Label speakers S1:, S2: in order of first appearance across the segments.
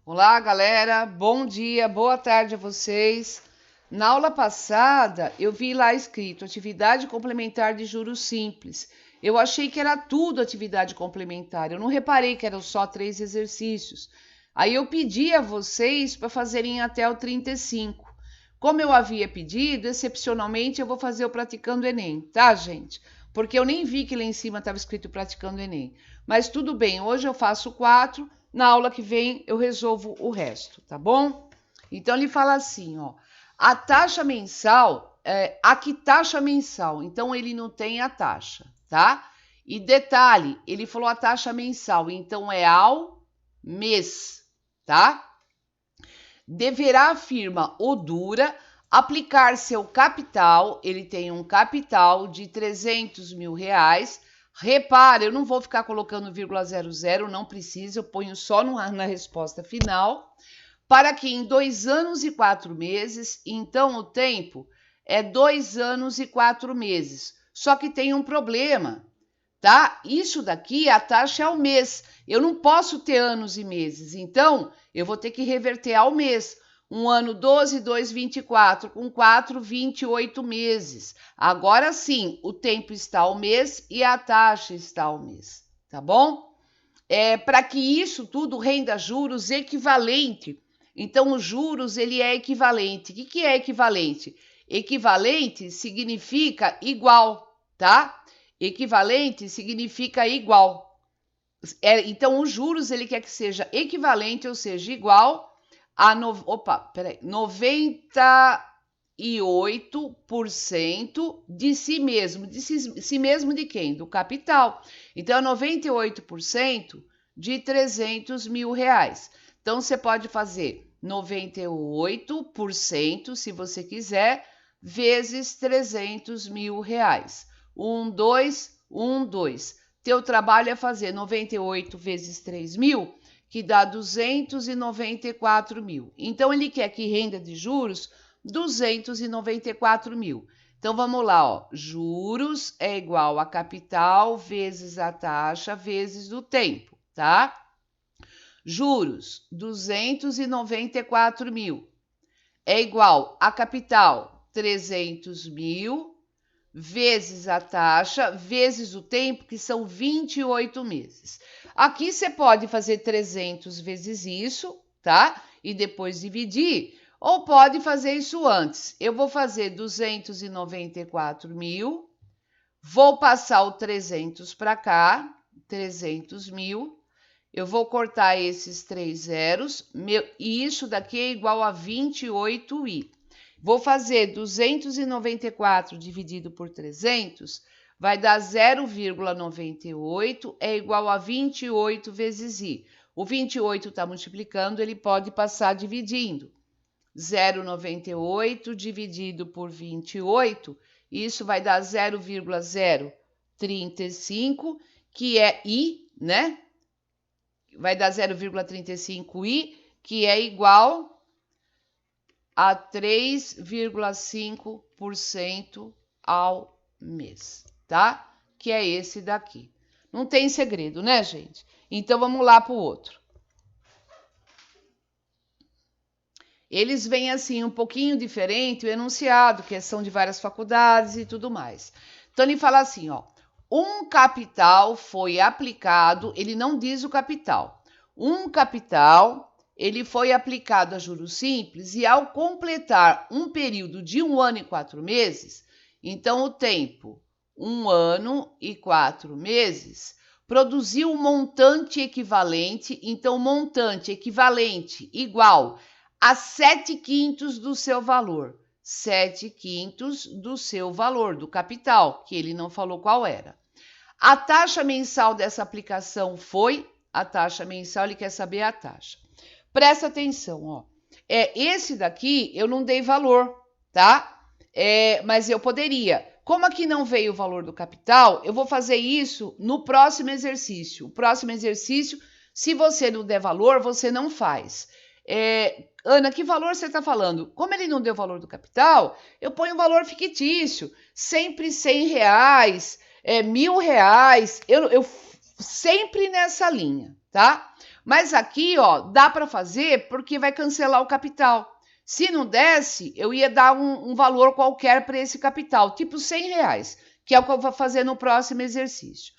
S1: Olá, galera. Bom dia, boa tarde a vocês. Na aula passada, eu vi lá escrito atividade complementar de juros simples. Eu achei que era tudo atividade complementar. Eu não reparei que eram só 3 exercícios. Aí eu pedi a vocês para fazerem até o 35. Como eu havia pedido, excepcionalmente eu vou fazer o Praticando Enem, tá, gente? Porque eu nem vi que lá em cima estava escrito Praticando Enem. Mas tudo bem, hoje eu faço 4. Na aula que vem eu resolvo o resto, tá bom? Então ele fala assim, ó, a taxa mensal, aqui taxa mensal, então ele não tem a taxa, tá? E detalhe, ele falou a taxa mensal, então é ao mês, tá? Deverá a firma Odura aplicar seu capital, ele tem um capital de 300 mil reais. Repara, eu não vou ficar colocando vírgula 00, não precisa, eu ponho só na resposta final, para que em 2 anos e 4 meses, então o tempo é 2 anos e 4 meses. Só que tem um problema, tá? Isso daqui, a taxa é ao mês. Eu não posso ter anos e meses, então eu vou ter que reverter ao mês. Um ano 12, 2, 24, com 4, 28 meses. Agora sim, o tempo está ao mês e a taxa está ao mês, tá bom? Para que isso tudo renda juros equivalente. Então, os juros, ele é equivalente. O que é equivalente? Equivalente significa igual, tá? Equivalente significa igual. Então, os juros, ele quer que seja equivalente, ou seja, igual a 98% de si mesmo. De si mesmo de quem? Do capital. Então, é 98% de 300 mil reais. Então, você pode fazer 98%, se você quiser, vezes 300 mil reais. 2. Teu trabalho é fazer 98 vezes 3 mil, que dá 294 mil. Então, ele quer que renda de juros 294 mil. Então, vamos lá, ó. Juros é igual a capital vezes a taxa vezes o tempo, tá? Juros, 294 mil. É igual a capital, 300 mil, vezes a taxa, vezes o tempo, que são 28 meses. Aqui você pode fazer 300 vezes isso, tá? E depois dividir, ou pode fazer isso antes. Eu vou fazer 294 mil, vou passar o 300 para cá, 300 mil, eu vou cortar esses 3 zeros, e isso daqui é igual a 28i. Vou fazer 294 dividido por 300, vai dar 0,98, é igual a 28 vezes i. O 28 está multiplicando, ele pode passar dividindo. 0,98 dividido por 28, isso vai dar 0,035, que é i, né? Vai dar 0,35i, que é igual a 3,5% ao mês, tá? Que é esse daqui. Não tem segredo, né, gente? Então, vamos lá para o outro. Eles vêm assim, um pouquinho diferente, o enunciado, que são de várias faculdades e tudo mais. Então, ele fala assim, ó. Um capital foi aplicado, ele não diz o capital. Um capital ele foi aplicado a juros simples e ao completar um período de 1 ano e 4 meses, então o tempo 1 ano e 4 meses, produziu um montante equivalente, então montante equivalente igual a 7/5 do seu valor. 7/5 do seu valor, do capital, que ele não falou qual era. A taxa mensal dessa aplicação foi, a taxa mensal, ele quer saber a taxa. Presta atenção, ó. Esse daqui eu não dei valor, tá? Mas eu poderia. Como aqui não veio o valor do capital, eu vou fazer isso no próximo exercício. O próximo exercício, se você não der valor, você não faz. Ana, que valor você está falando? Como ele não deu o valor do capital, eu ponho um valor fictício. Sempre R$100, R$1.000. Eu sempre nessa linha, tá? Mas aqui, ó, dá para fazer porque vai cancelar o capital. Se não desse, eu ia dar um valor qualquer para esse capital, tipo R$100, que é o que eu vou fazer no próximo exercício.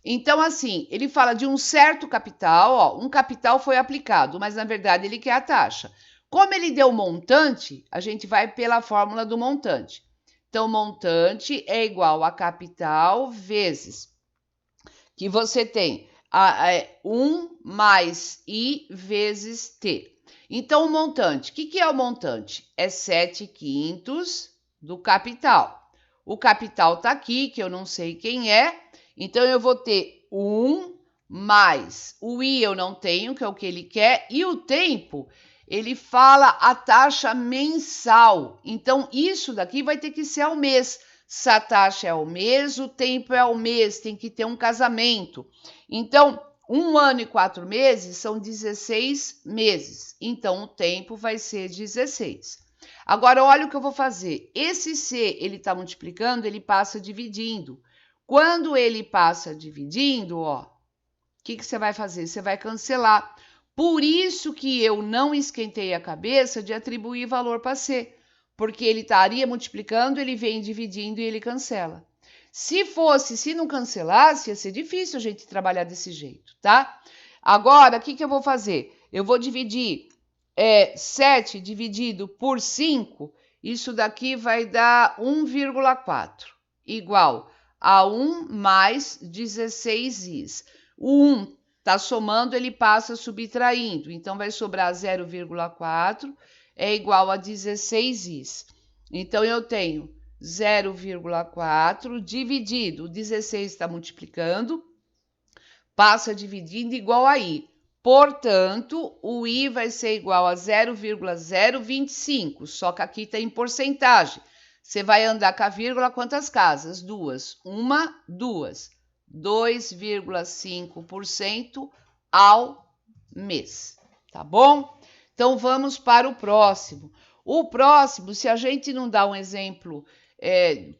S1: Então, assim, ele fala de um certo capital, ó, um capital foi aplicado, mas na verdade ele quer a taxa. Como ele deu montante, a gente vai pela fórmula do montante. Então, montante é igual a capital vezes que você tem 1 mais I vezes T. Então, o montante, o que é o montante? É 7/5 do capital. O capital está aqui, que eu não sei quem é, então eu vou ter 1 mais o I eu não tenho, que é o que ele quer, e o tempo, ele fala a taxa mensal. Então, isso daqui vai ter que ser ao mês. Se a taxa é ao mês, o tempo é ao mês, tem que ter um casamento. Então, 1 ano e 4 meses são 16 meses. Então, o tempo vai ser 16. Agora, olha o que eu vou fazer. Esse C, ele está multiplicando, ele passa dividindo. Quando ele passa dividindo, ó, o que você vai fazer? Você vai cancelar. Por isso que eu não esquentei a cabeça de atribuir valor para C. Porque ele estaria multiplicando, ele vem dividindo e ele cancela. Se não cancelasse, ia ser difícil a gente trabalhar desse jeito, tá? Agora, o que eu vou fazer? Eu vou dividir 7 dividido por 5, isso daqui vai dar 1,4, igual a 1 mais 16is. O 1 está somando, ele passa subtraindo, então vai sobrar 0,4, é igual a 16is. Então, eu tenho 0,4 dividido, 16 está multiplicando, passa dividindo igual a I. Portanto, o I vai ser igual a 0,025, só que aqui está em porcentagem. Você vai andar com a vírgula quantas casas? 2. 1, 2. 2,5% ao mês, tá bom? Então, vamos para o próximo. O próximo, se a gente não dá um exemplo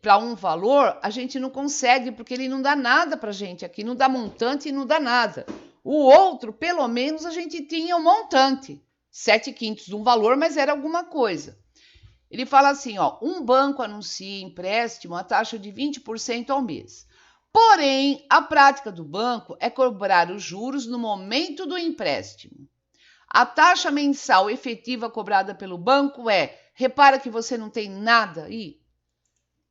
S1: para um valor, a gente não consegue, porque ele não dá nada para a gente aqui, não dá montante e não dá nada. O outro, pelo menos, a gente tinha um montante, 7/5 de um valor, mas era alguma coisa. Ele fala assim, ó, um banco anuncia empréstimo a taxa de 20% ao mês. Porém, a prática do banco é cobrar os juros no momento do empréstimo. A taxa mensal efetiva cobrada pelo banco repara que você não tem nada aí.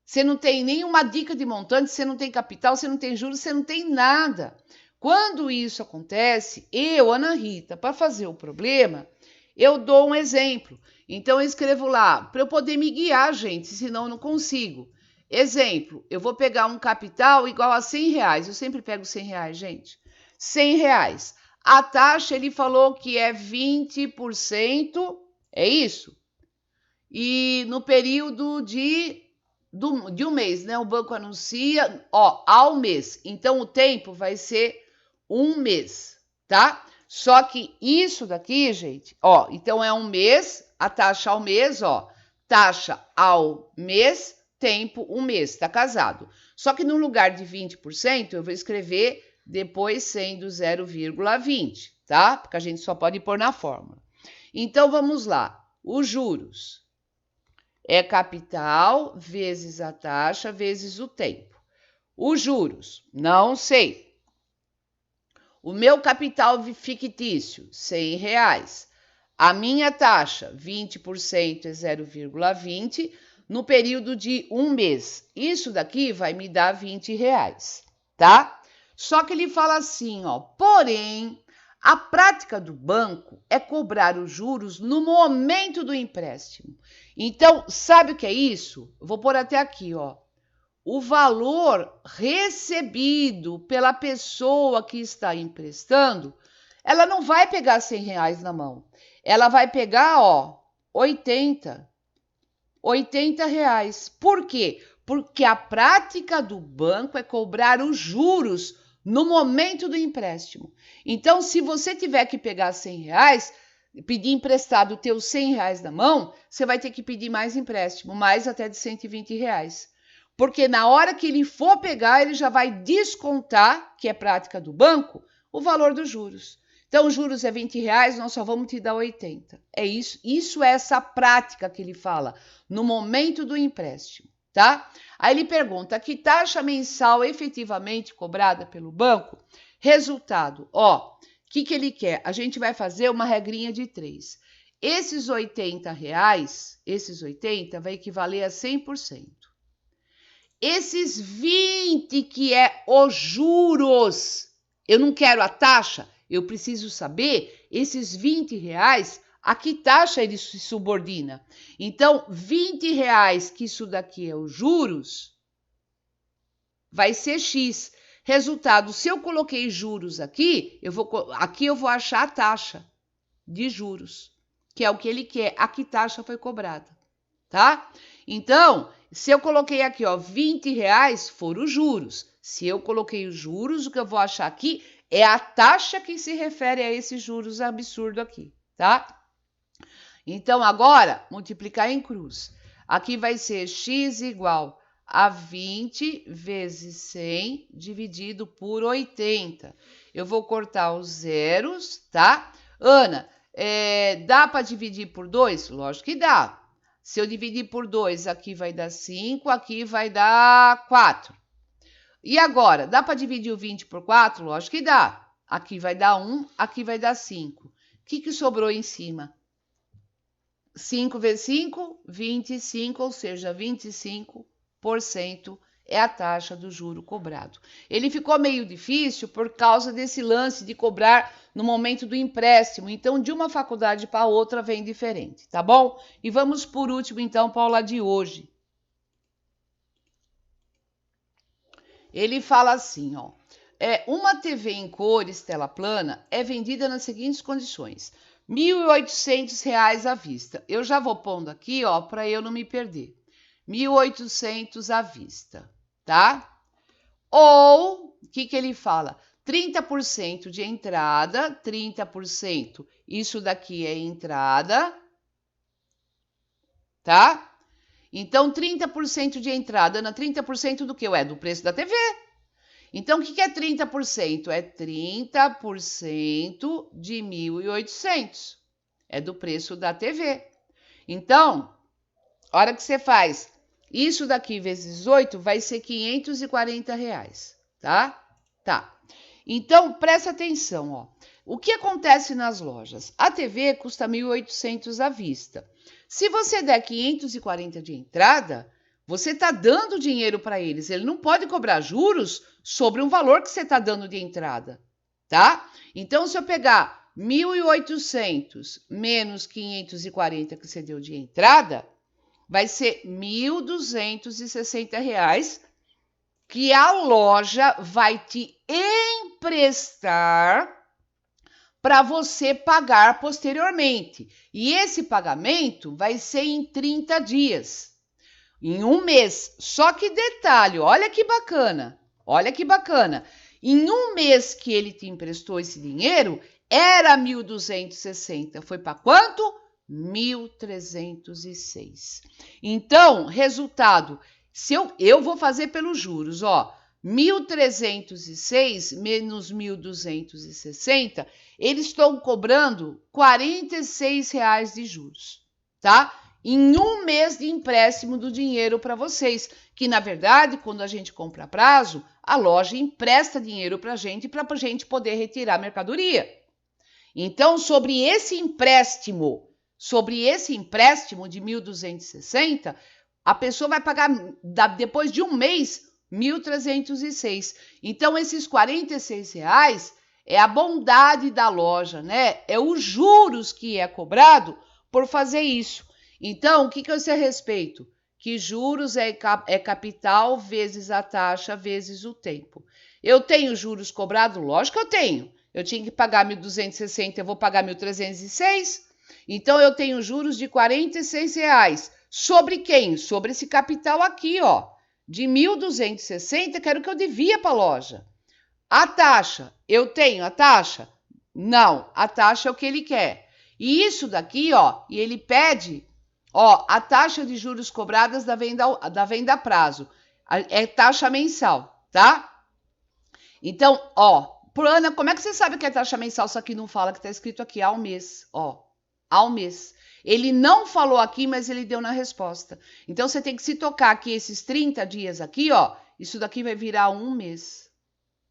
S1: Você não tem nenhuma dica de montante, você não tem capital, você não tem juros, você não tem nada. Quando isso acontece, eu, Ana Rita, para fazer o problema, eu dou um exemplo. Então, eu escrevo lá, para eu poder me guiar, gente, senão eu não consigo. Exemplo, eu vou pegar um capital igual a R$100. Eu sempre pego R$100, gente. R$100. A taxa, ele falou que é 20%, é isso? E no período de um mês, né? O banco anuncia, ó, ao mês. Então, o tempo vai ser 1 mês, tá? Só que isso daqui, gente, ó, então é 1 mês, a taxa ao mês, ó, taxa ao mês, tempo 1 mês, tá casado. Só que no lugar de 20%, eu vou escrever depois sendo 0,20, tá? Porque a gente só pode pôr na fórmula. Então, vamos lá. Os juros é capital vezes a taxa vezes o tempo. Os juros, não sei. O meu capital fictício, R$100. A minha taxa, 20% é 0,20 no período de 1 mês. Isso daqui vai me dar R$20, tá? Só que ele fala assim, ó, porém, a prática do banco é cobrar os juros no momento do empréstimo. Então, sabe o que é isso? Vou pôr até aqui, ó. O valor recebido pela pessoa que está emprestando, ela não vai pegar R$100 na mão. Ela vai pegar, ó, 80 reais. Por quê? Porque a prática do banco é cobrar os juros no momento do empréstimo. Então, se você tiver que pegar R$100, pedir emprestado o teu R$100 na mão, você vai ter que pedir mais empréstimo, mais até de R$120. Porque na hora que ele for pegar, ele já vai descontar, que é prática do banco, o valor dos juros. Então, os juros é R$20, nós só vamos te dar 80. É isso é essa prática que ele fala no momento do empréstimo, tá? Aí ele pergunta, que taxa mensal efetivamente cobrada pelo banco? Resultado, ó, o que ele quer? A gente vai fazer uma regrinha de 3. Esses R$80, esses 80 vai equivaler a 100%. Esses 20 que é os juros, eu não quero a taxa, eu preciso saber esses R$20, a que taxa ele se subordina. Então, R$20, que isso daqui é os juros, vai ser X. Resultado, se eu coloquei juros aqui, eu vou achar a taxa de juros, que é o que ele quer, a que taxa foi cobrada, tá? Então, se eu coloquei aqui, ó, R$20 foram os juros. Se eu coloquei os juros, o que eu vou achar aqui é a taxa que se refere a esses juros absurdo aqui, tá? Então, agora, multiplicar em cruz. Aqui vai ser x igual a 20 vezes 100 dividido por 80. Eu vou cortar os zeros, tá? Ana, dá para dividir por 2? Lógico que dá. Se eu dividir por 2, aqui vai dar 5, aqui vai dar 4. E agora, dá para dividir o 20 por 4? Lógico que dá. Aqui vai dar 1, aqui vai dar 5. O que sobrou em cima? 5 vezes 5, 25, ou seja, 25% é a taxa do juro cobrado. Ele ficou meio difícil por causa desse lance de cobrar no momento do empréstimo. Então, de uma faculdade para outra vem diferente, tá bom? E vamos por último, então, para a aula de hoje. Ele fala assim, ó. Uma TV em cores, tela plana, é vendida nas seguintes condições. R$1.800 à vista. Eu já vou pondo aqui, ó, para eu não me perder. 1.800 à vista, tá? Ou, o que ele fala? 30% de entrada, 30%. Isso daqui é entrada, tá? Então, 30% de entrada, Ana, 30% do que? Do preço da TV. Então, o que é 30%? É 30% de 1.800. É do preço da TV. Então, a hora que você faz isso daqui vezes 8, vai ser R$540, tá? Tá. Então, presta atenção, ó. O que acontece nas lojas? A TV custa 1.800 à vista. Se você der 540 de entrada, você está dando dinheiro para eles. Ele não pode cobrar juros sobre um valor que você está dando de entrada, tá? Então, se eu pegar 1.800 menos 540 que você deu de entrada, vai ser R$1.260 que a loja vai te emprestar para você pagar posteriormente. E esse pagamento vai ser em 30 dias. Em um mês. Só que detalhe, olha que bacana. Olha que bacana. Em um mês que ele te emprestou esse dinheiro, era 1.260. Foi para quanto? 1.306. Então, resultado, se eu vou fazer pelos juros, ó. 1.306 menos 1.260, eles estão cobrando R$46 de juros, tá? Em um mês de empréstimo do dinheiro para vocês, que na verdade, quando a gente compra a prazo, a loja empresta dinheiro para a gente poder retirar a mercadoria. Então, sobre esse empréstimo de 1.260, a pessoa vai pagar, depois de um mês, 1.306. Então, esses R$46 é a bondade da loja, né? É os juros que é cobrado por fazer isso. Então, o que eu sei a respeito? Que juros é capital vezes a taxa vezes o tempo. Eu tenho juros cobrados? Lógico que eu tenho. Eu tinha que pagar 1.260, eu vou pagar 1.306. Então, eu tenho juros de R$46. Sobre quem? Sobre esse capital aqui, ó. De 1.260, que era o que eu devia para a loja. A taxa, eu tenho a taxa? Não, a taxa é o que ele quer. E isso daqui, ó, e ele pede, ó, a taxa de juros cobradas da venda a prazo. É taxa mensal, tá? Então, ó, Ana, como é que você sabe que é taxa mensal? Isso aqui não fala, que tá escrito aqui, ao mês. Ó, ao mês. Ele não falou aqui, mas ele deu na resposta. Então, você tem que se tocar que esses 30 dias aqui, ó, isso daqui vai virar um mês,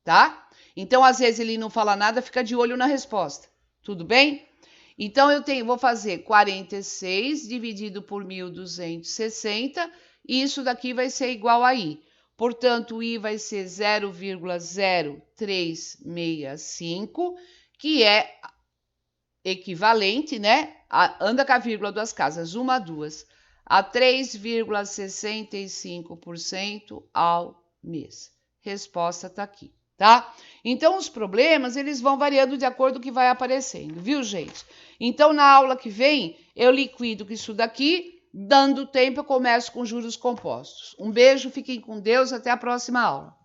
S1: tá? Então, às vezes ele não fala nada, fica de olho na resposta. Tudo bem? Então, vou fazer 46 dividido por 1.260, e isso daqui vai ser igual a I. Portanto, o I vai ser 0,0365, que é equivalente, né? Anda com a vírgula duas casas, uma, duas, a 3,65% ao mês. Resposta está aqui, tá? Então, os problemas, eles vão variando de acordo com o que vai aparecendo, viu, gente? Então, na aula que vem, eu liquido isso daqui. Dando tempo, eu começo com juros compostos. Um beijo, fiquem com Deus, até a próxima aula.